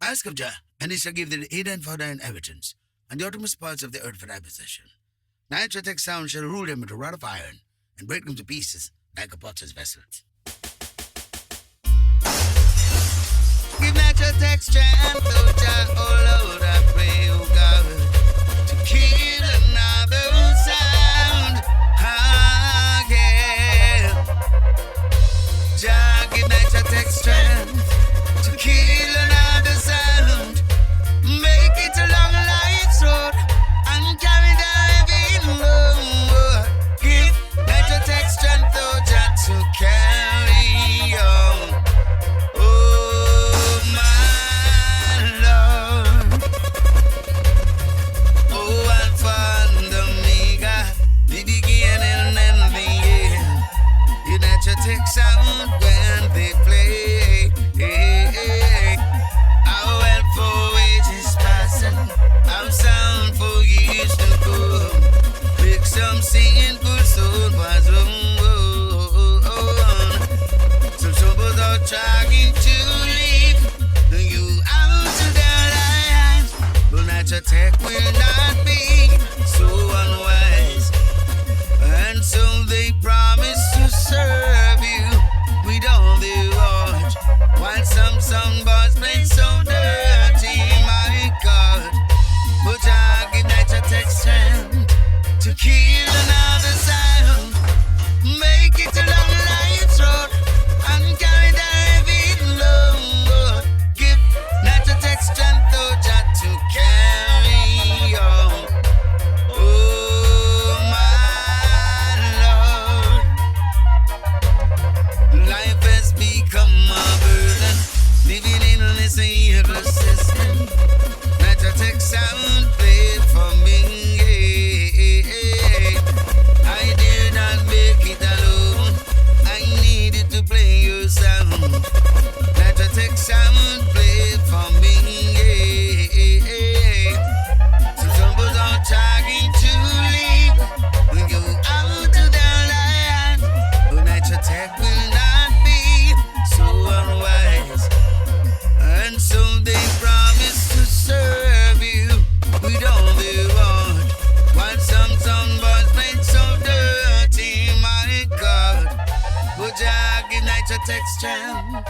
Ask of Jah, and he shall give thee the Eden for thy inheritance, and the uttermost parts of the earth for thy possession. NitraTek Sound shall rule them with a rod of iron, and break them to pieces like a potter's vessel. Give NitraTek strength, oh Jah, oh Lord, I pray, oh God, to kill another sound. Ah, yeah. Jah, give NitraTek strength to kill another sound. Make it a long life's road and carry the heavy load. Give NitraTek strength, oh Jah, to carry on. Oh my Lord, oh Alpha and Omega, the beginning and the end. Give NitraTek Sound when they play. Our help for wages passing, our sound for years to come. Make some sinful soul was on. Some troubles are trying to leave you out to their lives, but NitraTek will not be so unwise. And so they promise to serve you with all their heart, while some boys play so dirty, my God. But I give NitraTek strength to kill another sound. Make it a long life's road and carry the heavy load. Give NitraTek strength, oh Jah, to carry on. Oh my Lord, life has become a burden, living in this evil system. NitraTek Sound played for me. I did not make it alone, I needed to play your sound. NitraTek Sound played for me. So some are trying to leave when you out to their land, but NitraTek will not be so unwise. And so they promise to serve you with all they want, while some boys play so dirty, my God. But Jah, give NitraTek strength